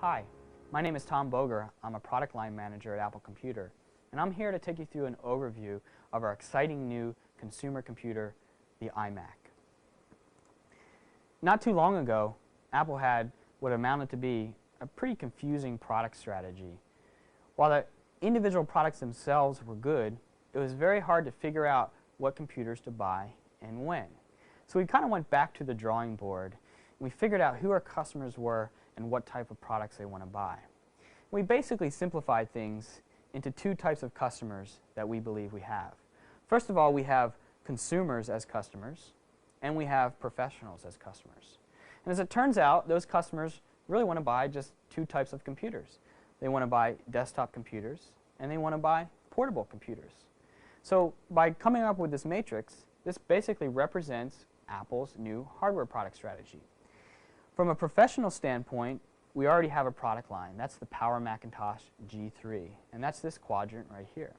Hi, my name is Tom Boger. I'm a product line manager at Apple Computer, and I'm here to take you through an overview of our exciting new consumer computer, the iMac. Not too long ago, Apple had what amounted to be a pretty confusing product strategy. While the individual products themselves were good, it was very hard to figure out what computers to buy and when. So we kind of went back to the drawing board, and we figured out who our customers were and what type of products they want to buy. We basically simplified things into two types of customers that we believe we have. First of all, we have consumers as customers, and we have professionals as customers. And as it turns out, those customers really want to buy just two types of computers. They want to buy desktop computers, and they want to buy portable computers. So by coming up with this matrix, this basically represents Apple's new hardware product strategy. From a professional standpoint, we already have a product line. That's the Power Macintosh G3, and that's this quadrant right here.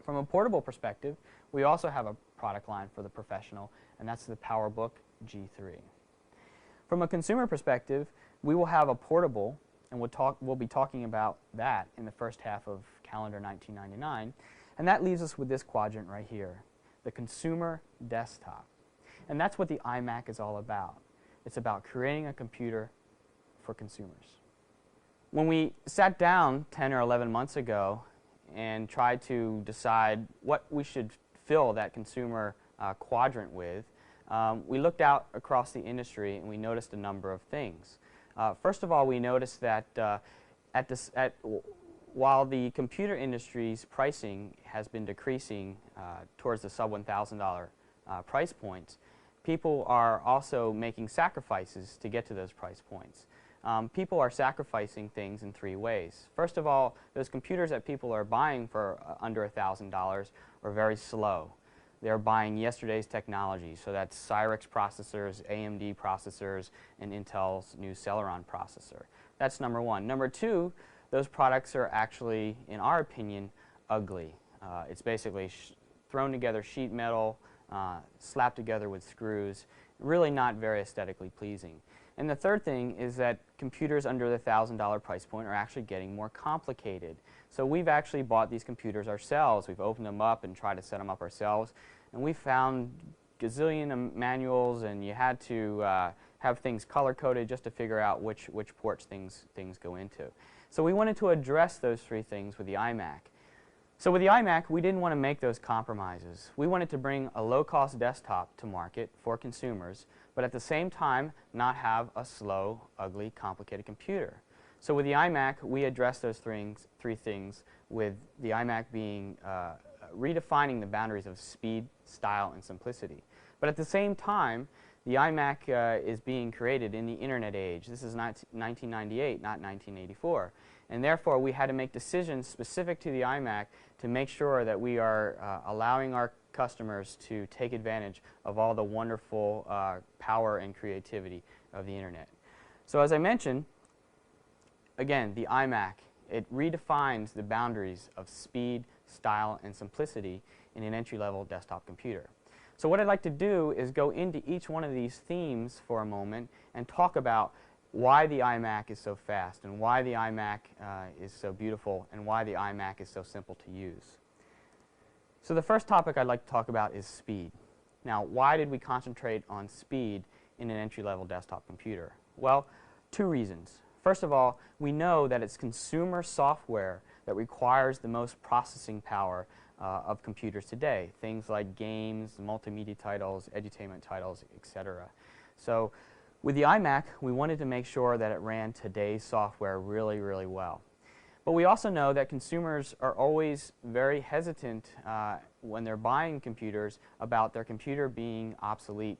From a portable perspective, we also have a product line for the professional, and that's the PowerBook G3. From a consumer perspective, we will have a portable, and we'll be talking about that in the first half of calendar 1999, and that leaves us with this quadrant right here, the consumer desktop. And that's what the iMac is all about. It's about creating a computer for consumers. When we sat down 10 or 11 months ago and tried to decide what we should fill that consumer quadrant with, we looked out across the industry and we noticed a number of things. First of all, we noticed that while the computer industry's pricing has been decreasing towards the sub $1,000 price points, people are also making sacrifices to get to those price points. People are sacrificing things in three ways. First of all, those computers that people are buying for under $1,000 are very slow. They're buying yesterday's technology, so that's Cyrix processors, AMD processors, and Intel's new Celeron processor. That's number one. Number two, those products are actually, in our opinion, ugly. It's basically thrown together sheet metal, slapped together with screws, really not very aesthetically pleasing. And the third thing is that computers under the $1,000 price point are actually getting more complicated. So we've actually bought these computers ourselves. We've opened them up and tried to set them up ourselves, and we found gazillion manuals, and you had to have things color-coded just to figure out which ports things go into. So we wanted to address those three things with the iMac. So with the iMac, we didn't want to make those compromises. We wanted to bring a low-cost desktop to market for consumers, but at the same time not have a slow, ugly, complicated computer. So with the iMac, we addressed those three things, with the iMac being redefining the boundaries of speed, style, and simplicity. But at the same time, the iMac is being created in the Internet age. This is 1998, not 1984. And therefore, we had to make decisions specific to the iMac to make sure that we are allowing our customers to take advantage of all the wonderful power and creativity of the Internet. So as I mentioned, again, the iMac, it redefines the boundaries of speed, style, and simplicity in an entry-level desktop computer. So what I'd like to do is go into each one of these themes for a moment and talk about why the iMac is so fast, and why the iMac is so beautiful, and why the iMac is so simple to use. So the first topic I'd like to talk about is speed. Now, why did we concentrate on speed in an entry-level desktop computer? Well, two reasons. First of all, we know that it's consumer software that requires the most processing power of computers today. Things like games, multimedia titles, edutainment titles, etc. So with the iMac, we wanted to make sure that it ran today's software really, really well. But we also know that consumers are always very hesitant when they're buying computers about their computer being obsolete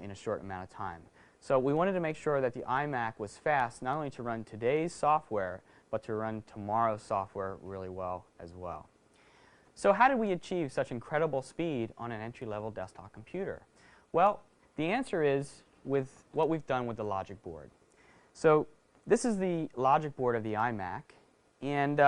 in a short amount of time. So we wanted to make sure that the iMac was fast, not only to run today's software, but to run tomorrow's software really well as well. So how did we achieve such incredible speed on an entry-level desktop computer? Well, the answer is with what we've done with the logic board. So this is the logic board of the iMac, and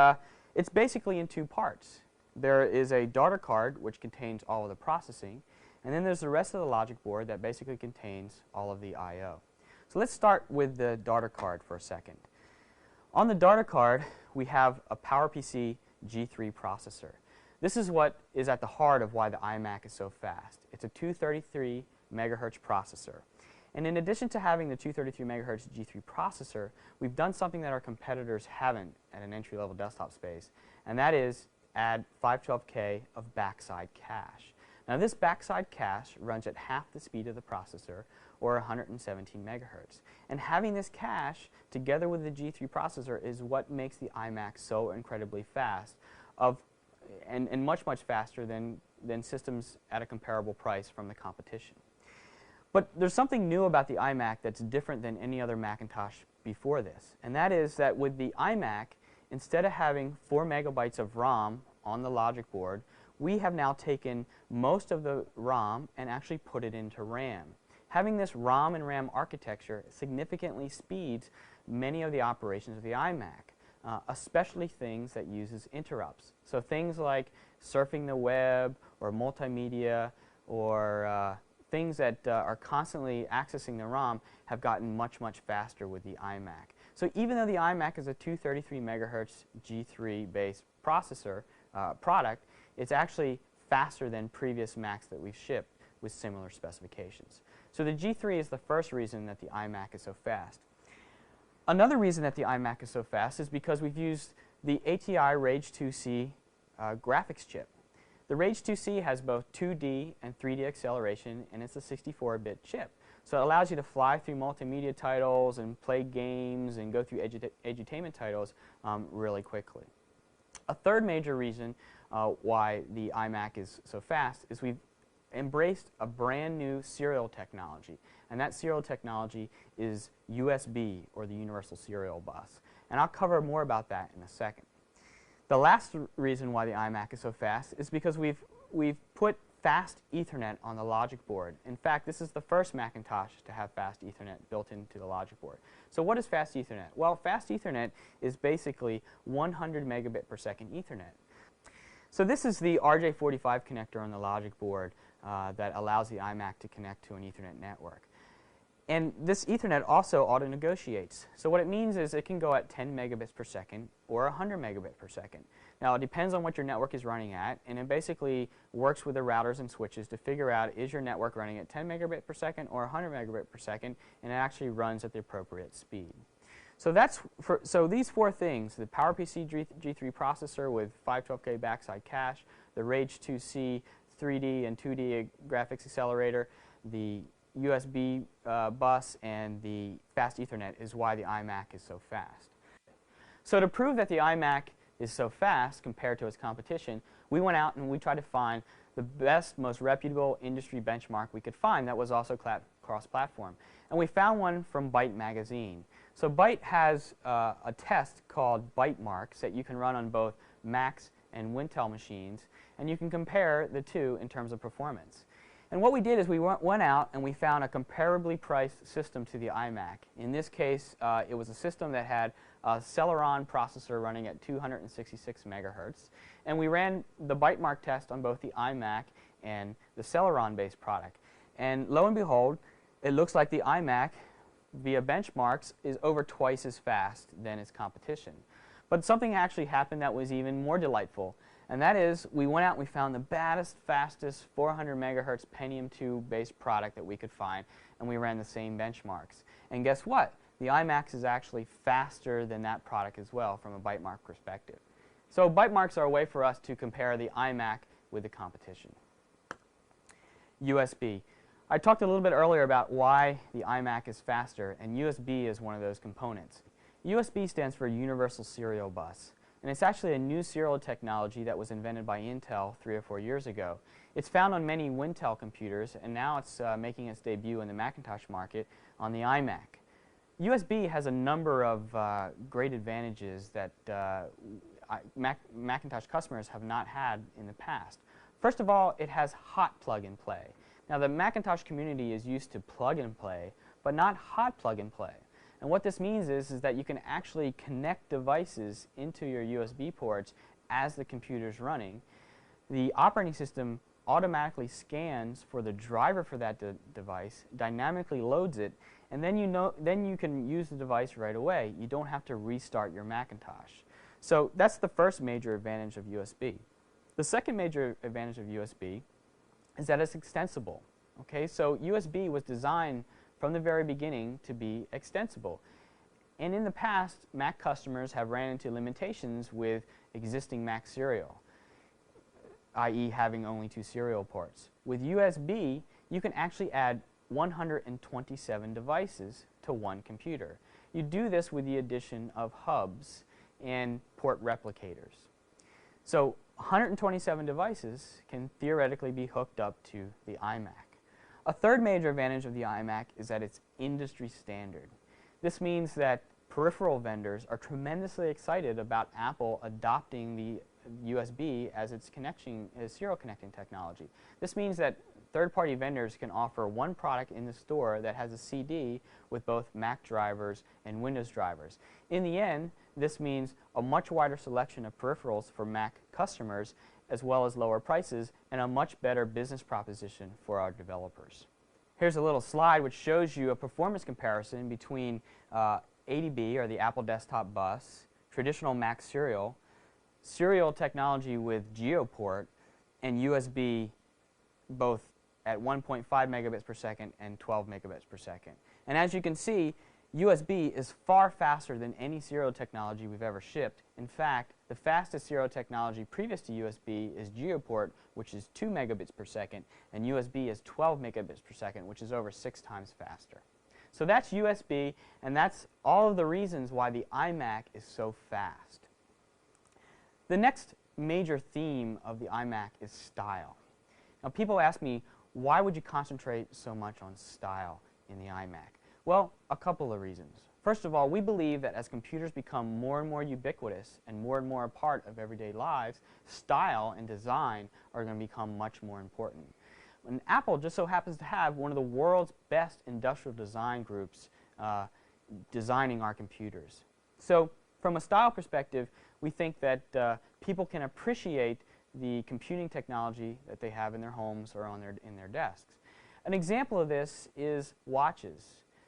it's basically in two parts. There is a daughter card which contains all of the processing, and then there's the rest of the logic board that basically contains all of the I/O. So let's start with the daughter card for a second. On the Data card, we have a PowerPC G3 processor. This is what is at the heart of why the iMac is so fast. It's a 233 megahertz processor. And in addition to having the 233 megahertz G3 processor, we've done something that our competitors haven't at an entry-level desktop space, and that is add 512K of backside cache. Now this backside cache runs at half the speed of the processor, or 117 megahertz. And having this cache together with the G3 processor is what makes the iMac so incredibly fast, and much, much faster than systems at a comparable price from the competition. But there's something new about the iMac that's different than any other Macintosh before this, and that is that with the iMac, instead of having 4 megabytes of ROM on the logic board, we have now taken most of the ROM and actually put it into RAM. Having this ROM and RAM architecture significantly speeds many of the operations of the iMac, especially things that uses interrupts. So things like surfing the web or multimedia or things that are constantly accessing the ROM have gotten much, much faster with the iMac. So even though the iMac is a 233 megahertz G3 based processor product, it's actually faster than previous Macs that we've shipped with similar specifications. So the G3 is the first reason that the iMac is so fast. Another reason that the iMac is so fast is because we've used the ATI Rage 2C graphics chip. The Rage 2C has both 2D and 3D acceleration, and it's a 64-bit chip. So it allows you to fly through multimedia titles and play games and go through edutainment titles really quickly. A third major reason why the iMac is so fast is we've embraced a brand new serial technology, and that serial technology is USB, or the Universal Serial Bus. And I'll cover more about that in a second. The last reason why the iMac is so fast is because we've put fast Ethernet on the logic board. In fact, this is the first Macintosh to have fast Ethernet built into the logic board. So what is fast Ethernet? Well, fast Ethernet is basically 100 megabit per second Ethernet. So this is the RJ45 connector on the logic board that allows the iMac to connect to an Ethernet network. And this Ethernet also auto-negotiates. So what it means is it can go at 10 megabits per second or 100 megabit per second. Now it depends on what your network is running at, and it basically works with the routers and switches to figure out, is your network running at 10 megabit per second or 100 megabit per second, and it actually runs at the appropriate speed. So so these four things: the PowerPC G3 processor with 512K backside cache, the Rage 2C 3D and 2D graphics accelerator, the USB bus, and the fast Ethernet is why the iMac is so fast. So to prove that the iMac is so fast compared to its competition, we went out and we tried to find the best, most reputable industry benchmark we could find that was also cross-platform. And we found one from Byte magazine. So Byte has a test called Bytemarks that you can run on both Macs and Wintel machines, and you can compare the two in terms of performance. And what we did is we went out and we found a comparably priced system to the iMac. In this case, it was a system that had a Celeron processor running at 266 megahertz. And we ran the Bytemark test on both the iMac and the Celeron-based product. And lo and behold, it looks like the iMac, via benchmarks, is over twice as fast than its competition. But something actually happened that was even more delightful. And that is, we went out and we found the baddest, fastest 400 megahertz Pentium 2 based product that we could find, and we ran the same benchmarks. And guess what? The iMac is actually faster than that product as well from a Bytemark perspective. So Bytemarks are a way for us to compare the iMac with the competition. USB. I talked a little bit earlier about why the iMac is faster, and USB is one of those components. USB stands for Universal Serial Bus. And it's actually a new serial technology that was invented by Intel 3 or 4 years ago. It's found on many Wintel computers, and now it's making its debut in the Macintosh market on the iMac. USB has a number of great advantages that Macintosh customers have not had in the past. First of all, it has hot plug and play. Now the Macintosh community is used to plug and play, but not hot plug and play. And what this means is that you can actually connect devices into your USB ports as the computer's running. The operating system automatically scans for the driver for that device, dynamically loads it, and then you can use the device right away. You don't have to restart your Macintosh. So that's the first major advantage of USB. The second major advantage of USB is that it's extensible. Okay, so USB was designed from the very beginning to be extensible. And in the past, Mac customers have ran into limitations with existing Mac serial, i.e. having only 2 serial ports. With USB, you can actually add 127 devices to one computer. You do this with the addition of hubs and port replicators. So 127 devices can theoretically be hooked up to the iMac. A third major advantage of the iMac is that it's industry standard. This means that peripheral vendors are tremendously excited about Apple adopting the USB as its serial connecting technology. This means that third-party vendors can offer one product in the store that has a CD with both Mac drivers and Windows drivers. In the end, this means a much wider selection of peripherals for Mac customers, as well as lower prices and a much better business proposition for our developers. Here's a little slide which shows you a performance comparison between ADB, or the Apple Desktop Bus, traditional Mac serial technology with GeoPort, and USB both at 1.5 megabits per second and 12 megabits per second. And as you can see, USB is far faster than any serial technology we've ever shipped. In fact, the fastest serial technology previous to USB is GeoPort, which is 2 megabits per second, and USB is 12 megabits per second, which is over 6 times faster. So that's USB, and that's all of the reasons why the iMac is so fast. The next major theme of the iMac is style. Now, people ask me, why would you concentrate so much on style in the iMac? Well, a couple of reasons. First of all, we believe that as computers become more and more ubiquitous and more a part of everyday lives, style and design are going to become much more important. And Apple just so happens to have one of the world's best industrial design groups designing our computers. So from a style perspective, we think that people can appreciate the computing technology that they have in their homes or in their desks. An example of this is watches.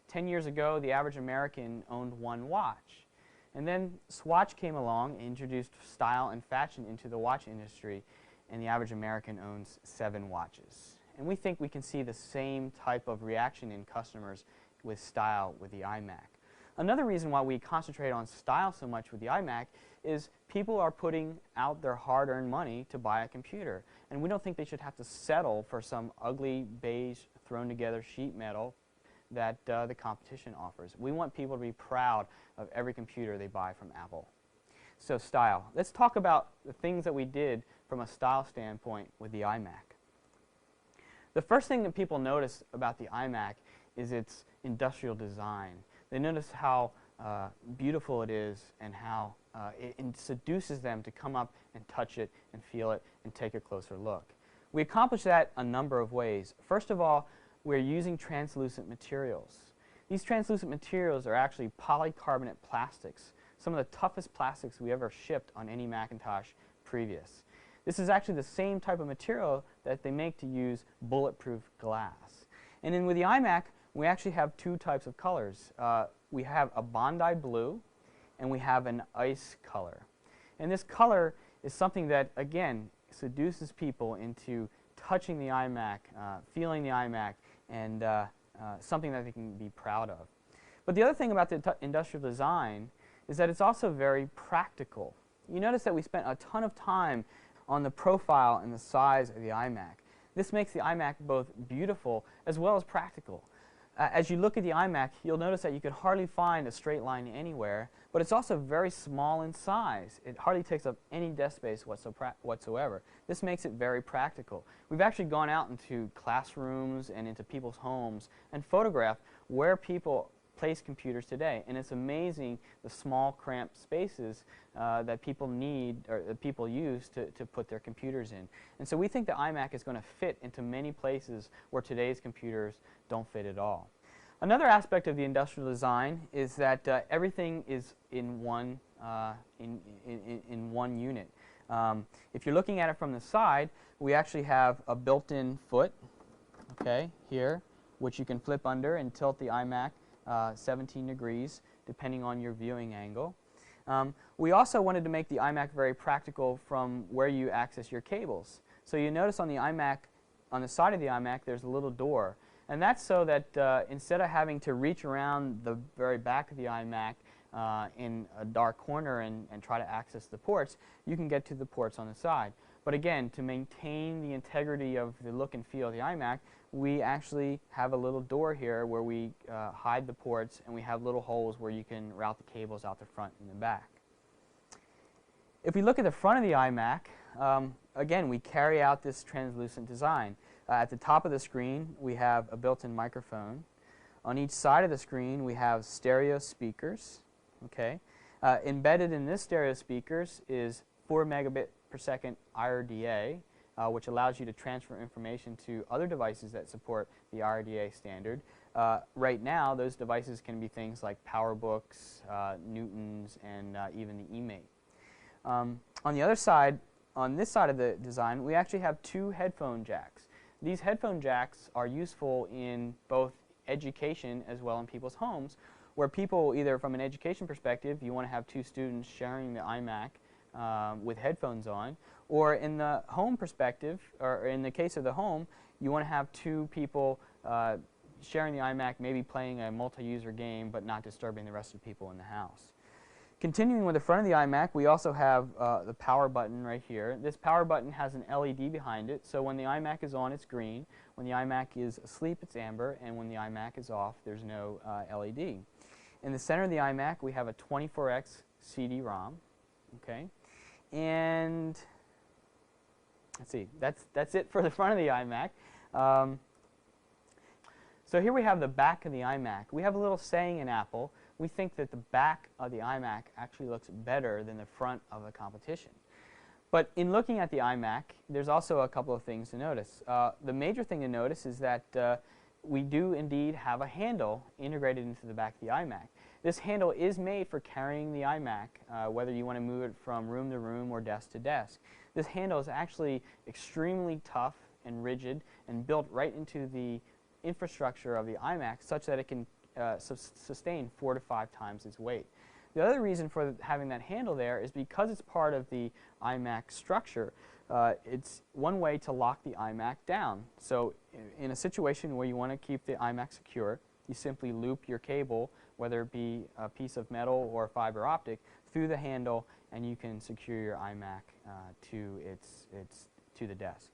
10 years ago, the average American owned one watch. And then Swatch came along and introduced style and fashion into the watch industry, and the average American owns 7 watches. And we think we can see the same type of reaction in customers with style with the iMac. Another reason why we concentrate on style so much with the iMac is people are putting out their hard-earned money to buy a computer. And we don't think they should have to settle for some ugly, beige, thrown-together sheet metal that the competition offers. We want people to be proud of every computer they buy from Apple. So style. Let's talk about the things that we did from a style standpoint with the iMac. The first thing that people notice about the iMac is its industrial design. They notice how beautiful it is and how it seduces them to come up and touch it and feel it and take a closer look. We accomplish that a number of ways. First of all, we're using translucent materials. These translucent materials are actually polycarbonate plastics, some of the toughest plastics we ever shipped on any Macintosh previous. This is actually the same type of material that they make to use bulletproof glass. And then with the iMac, we actually have 2 types of colors. We have a Bondi blue, and we have an ice color. And this color is something that, again, seduces people into touching the iMac, feeling the iMac, and something that they can be proud of. But the other thing about the industrial design is that it's also very practical. You notice that we spent a ton of time on the profile and the size of the iMac. This makes the iMac both beautiful as well as practical. As you look at the iMac, you'll notice that you can hardly find a straight line anywhere, but it's also very small in size. It hardly takes up any desk space whatsoever. This makes it very practical. We've actually gone out into classrooms and into people's homes and photographed where people place computers today. And it's amazing the small, cramped spaces that people need or that people use to put their computers in. And so we think the iMac is going to fit into many places where today's computers don't fit at all. Another aspect of the industrial design is that everything is in one unit. If you're looking at it from the side, we actually have a built-in foot, okay, here, which you can flip under and tilt the iMac 17 degrees, depending on your viewing angle. We also wanted to make the iMac very practical from where you access your cables. So you notice on the iMac, on the side of the iMac, there's a little door. And that's so that instead of having to reach around the very back of the iMac in a dark corner and try to access the ports, you can get to the ports on the side. But again, to maintain the integrity of the look and feel of the iMac, we actually have a little door here where we hide the ports, and we have little holes where you can route the cables out the front and the back. If we look at the front of the iMac, again, we carry out this translucent design. At the top of the screen, we have a built-in microphone. On each side of the screen, we have stereo speakers. Okay. Embedded in this stereo speakers is 4 megabit per second IRDA, which allows you to transfer information to other devices that support the IRDA standard. Right now, those devices can be things like PowerBooks, Newtons, and even the eMate. On the other side, on this side of the design, we actually have 2 headphone jacks. These headphone jacks are useful in both education as well in people's homes, where people, either from an education perspective, you want to have 2 students sharing the iMac with headphones on, or in the home perspective, or in the case of the home, you want to have 2 people sharing the iMac, maybe playing a multi-user game, but not disturbing the rest of the people in the house. Continuing with the front of the iMac, we also have the power button right here. This power button has an LED behind it, so when the iMac is on, it's green. When the iMac is asleep, it's amber, and when the iMac is off, there's no LED. In the center of the iMac, we have a 24x CD-ROM. Okay, and let's see, that's it for the front of the iMac. So here we have the back of the iMac. We have a little saying in Apple. We think that the back of the iMac actually looks better than the front of the competition. But in looking at the iMac, there's also a couple of things to notice. The major thing to notice is that we do indeed have a handle integrated into the back of the iMac. This handle is made for carrying the iMac, whether you want to move it from room to room or desk to desk. This handle is actually extremely tough and rigid and built right into the infrastructure of the iMac such that it can sustain 4 to 5 times its weight. The other reason for having that handle there is because it's part of the iMac structure. It's one way to lock the iMac down. So in a situation where you want to keep the iMac secure, you simply loop your cable, whether it be a piece of metal or fiber optic, through the handle, and you can secure your iMac to the desk.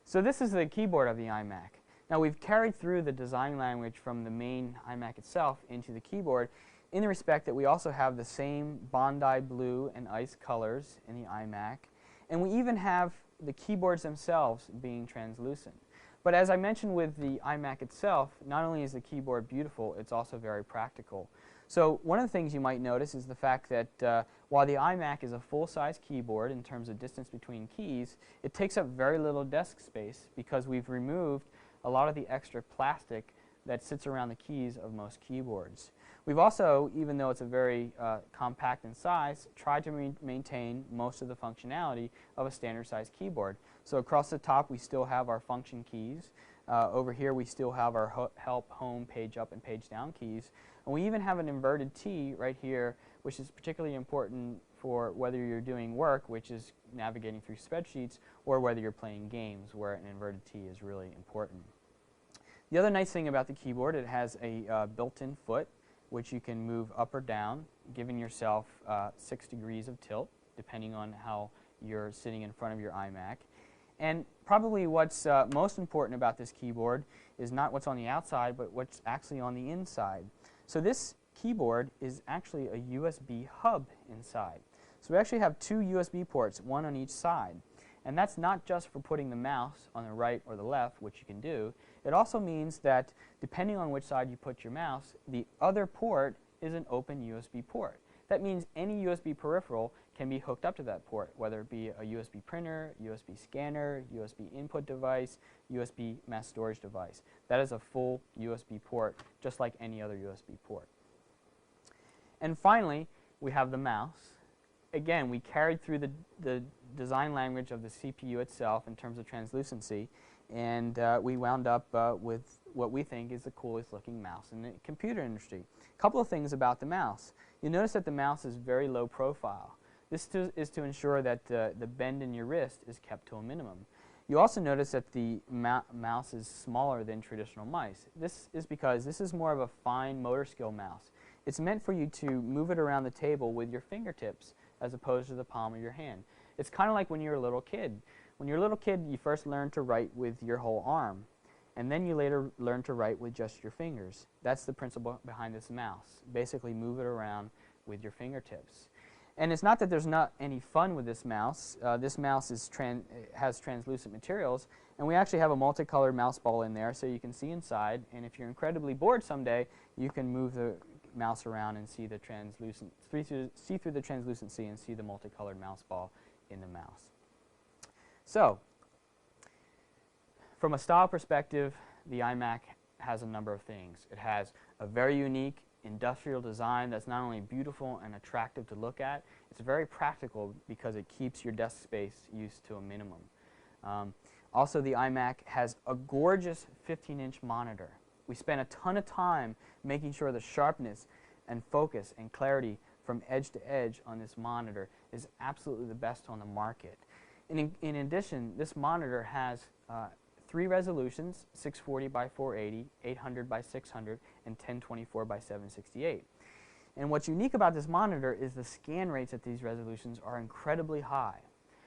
So this is the keyboard of the iMac. Now we've carried through the design language from the main iMac itself into the keyboard in the respect that we also have the same Bondi blue and ice colors in the iMac, and we even have the keyboards themselves being translucent. But as I mentioned with the iMac itself, not only is the keyboard beautiful, it's also very practical. So one of the things you might notice is the fact that while the iMac is a full-size keyboard in terms of distance between keys, it takes up very little desk space because we've removed a lot of the extra plastic that sits around the keys of most keyboards. We've also, even though it's a very compact in size, tried to maintain most of the functionality of a standard size keyboard. So across the top we still have our function keys. Over here we still have our help, home, page up, and page down keys. And we even have an inverted T right here, which is particularly important for whether you're doing work, which is navigating through spreadsheets, or whether you're playing games, where an inverted T is really important. The other nice thing about the keyboard, it has a built-in foot, which you can move up or down, giving yourself 6 degrees of tilt, depending on how you're sitting in front of your iMac. And probably what's most important about this keyboard is not what's on the outside, but what's actually on the inside. So this keyboard is actually a USB hub inside. So we actually have 2 USB ports, one on each side. And that's not just for putting the mouse on the right or the left, which you can do. It also means that depending on which side you put your mouse, the other port is an open USB port. That means any USB peripheral can be hooked up to that port, whether it be a USB printer, USB scanner, USB input device, USB mass storage device. That is a full USB port, just like any other USB port. And finally, we have the mouse. again, we carried through the design language of the CPU itself in terms of translucency, and we wound up with what we think is the coolest looking mouse in the computer industry. A couple of things about the mouse. You notice that the mouse is very low profile. This is to ensure that the bend in your wrist is kept to a minimum. You also notice that the mouse is smaller than traditional mice. This is because this is more of a fine motor skill mouse. It's meant for you to move it around the table with your fingertips as opposed to the palm of your hand. It's kind of like when you're a little kid. When you're a little kid, you first learn to write with your whole arm, and then you later learn to write with just your fingers. That's the principle behind this mouse. Basically, move it around with your fingertips. And it's not that there's not any fun with this mouse. This mouse has translucent materials, and we actually have a multicolored mouse ball in there so you can see inside, and if you're incredibly bored someday, you can move the mouse around and see the see through the translucency and see the multicolored mouse ball in the mouse. So, from a style perspective, the iMac has a number of things. It has a very unique industrial design that's not only beautiful and attractive to look at, it's very practical because it keeps your desk space used to a minimum. Also, the iMac has a gorgeous 15-inch monitor. We spent a ton of time making sure the sharpness and focus and clarity from edge to edge on this monitor is absolutely the best on the market. In addition, this monitor has 3 resolutions, 640 by 480, 800 by 600, and 1024 by 768. And what's unique about this monitor is the scan rates at these resolutions are incredibly high.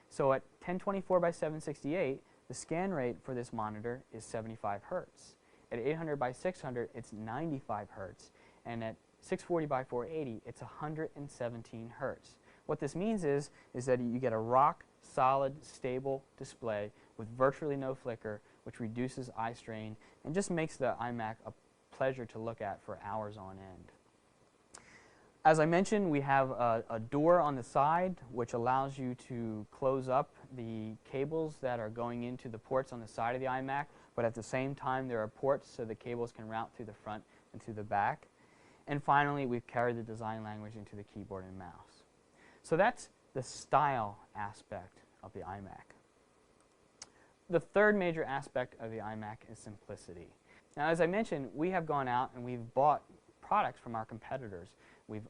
So at 1024 by 768, the scan rate for this monitor is 75 Hertz. At 800 by 600, it's 95 Hertz. And at 640 by 480, it's 117 Hertz. What this means is that you get a rock solid, stable display with virtually no flicker, which reduces eye strain and just makes the iMac a pleasure to look at for hours on end. As I mentioned, we have a door on the side which allows you to close up the cables that are going into the ports on the side of the iMac, but at the same time there are ports so the cables can route through the front and through the back. And finally, we've carried the design language into the keyboard and mouse. So that's the style aspect of the iMac. The third major aspect of the iMac is simplicity. Now, as I mentioned, we have gone out and we've bought products from our competitors. We've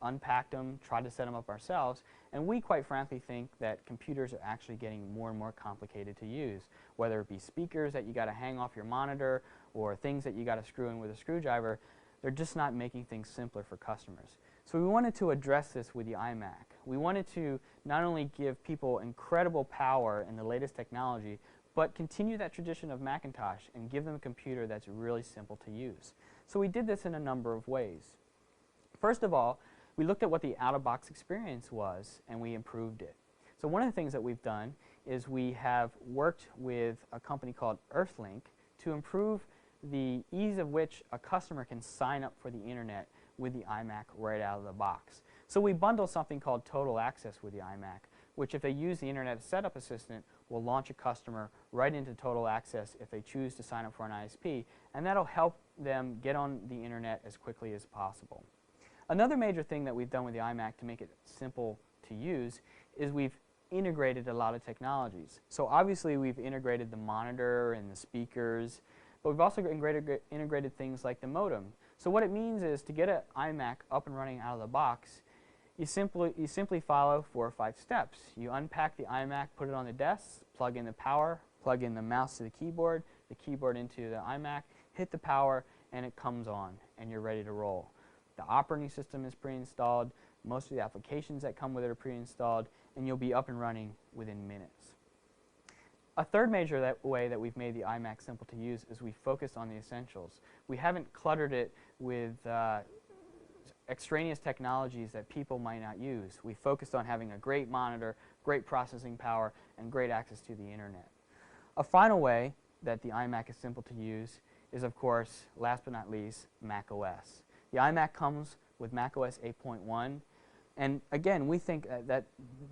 unpacked them, tried to set them up ourselves, and we quite frankly think that computers are actually getting more and more complicated to use, whether it be speakers that you got to hang off your monitor or things that you got to screw in with a screwdriver. They're just not making things simpler for customers. So we wanted to address this with the iMac. We wanted to not only give people incredible power and the latest technology, but continue that tradition of Macintosh and give them a computer that's really simple to use. So we did this in a number of ways. First of all, we looked at what the out-of-box experience was, and we improved it. So one of the things that we've done is we have worked with a company called Earthlink to improve the ease of which a customer can sign up for the internet with the iMac right out of the box. So we bundle something called Total Access with the iMac, which if they use the Internet Setup Assistant will launch a customer right into Total Access if they choose to sign up for an ISP, and that'll help them get on the internet as quickly as possible. Another major thing that we've done with the iMac to make it simple to use is we've integrated a lot of technologies. So obviously we've integrated the monitor and the speakers, but we've also integrated things like the modem. So what it means is to get an iMac up and running out of the box, you simply follow 4 or 5 steps. You unpack the iMac, put it on the desk, plug in the power, plug in the mouse to the keyboard into the iMac, hit the power, and it comes on, and you're ready to roll. The operating system is pre-installed, most of the applications that come with it are pre-installed, and you'll be up and running within minutes. A third major way that we've made the iMac simple to use is we focused on the essentials. We haven't cluttered it with extraneous technologies that people might not use. We focused on having a great monitor, great processing power, and great access to the internet. A final way that the iMac is simple to use is, of course, last but not least, macOS. The iMac comes with macOS 8.1. And again, we think that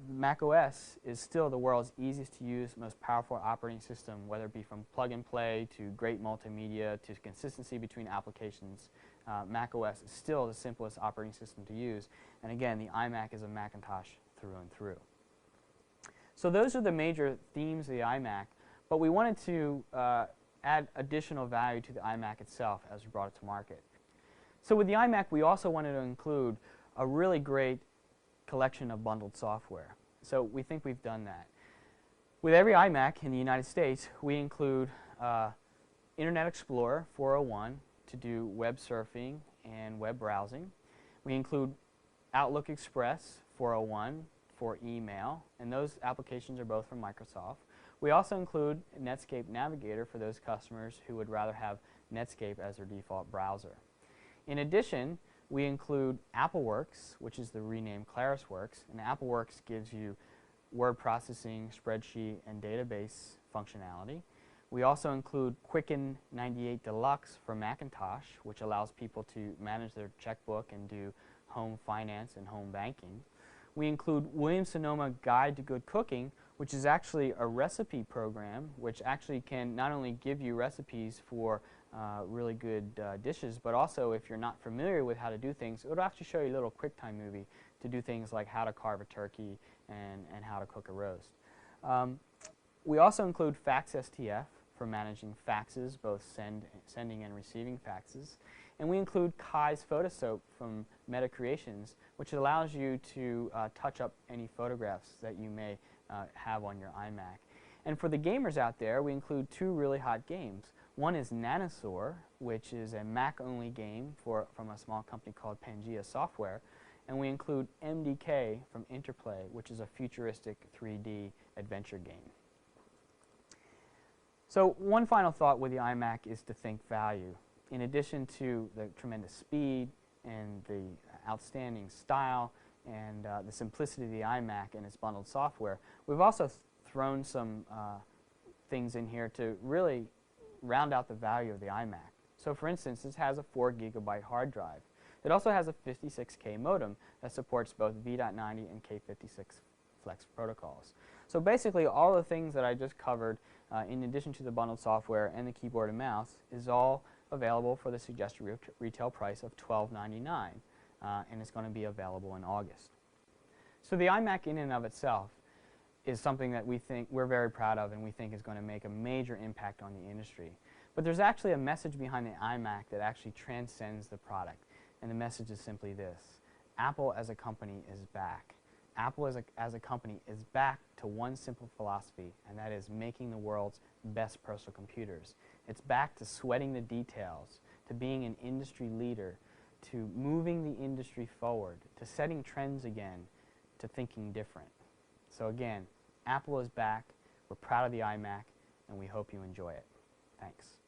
macOS is still the world's easiest to use, most powerful operating system, whether it be from plug and play to great multimedia to consistency between applications. macOS is still the simplest operating system to use. And again, the iMac is a Macintosh through and through. So those are the major themes of the iMac, but we wanted to add additional value to the iMac itself as we brought it to market. So with the iMac, we also wanted to include a really great collection of bundled software. So we think we've done that. With every iMac in the United States, we include Internet Explorer 401 to do web surfing and web browsing. We include Outlook Express 401 for email, and those applications are both from Microsoft. We also include Netscape Navigator for those customers who would rather have Netscape as their default browser. In addition, we include AppleWorks, which is the renamed ClarisWorks, and AppleWorks gives you word processing, spreadsheet, and database functionality. We also include Quicken 98 Deluxe for Macintosh, which allows people to manage their checkbook and do home finance and home banking. We include Williams-Sonoma Guide to Good Cooking, which is actually a recipe program which actually can not only give you recipes for really good dishes, but also if you're not familiar with how to do things, it will actually show you a little QuickTime movie to do things like how to carve a turkey and how to cook a roast. We also include FaxSTF for managing faxes, both sending and receiving faxes. And we include Kai's Photosoap from Meta Creations, which allows you to touch up any photographs that you may have on your iMac. And for the gamers out there, we include two really hot games. One is Nanosaur, which is a Mac-only game from a small company called Pangea Software. And we include MDK from Interplay, which is a futuristic 3D adventure game. So one final thought with the iMac is to think value. In addition to the tremendous speed and the outstanding style and the simplicity of the iMac and its bundled software, we've also thrown some things in here to really round out the value of the iMac. So for instance, this has a 4 GB hard drive. It also has a 56K modem that supports both V.90 and K56 Flex protocols. So basically all the things that I just covered in addition to the bundled software and the keyboard and mouse is all available for the suggested retail price of $12.99, and it's going to be available in August. So the iMac in and of itself is something that we're very proud of and we think is going to make a major impact on the industry. But there's actually a message behind the iMac that actually transcends the product, and the message is simply this: Apple as a company is back. Apple as a company is back to one simple philosophy, and that is making the world's best personal computers. It's back to sweating the details, to being an industry leader, to moving the industry forward, to setting trends again, to thinking different. So again, Apple is back. We're proud of the iMac, and we hope you enjoy it. Thanks.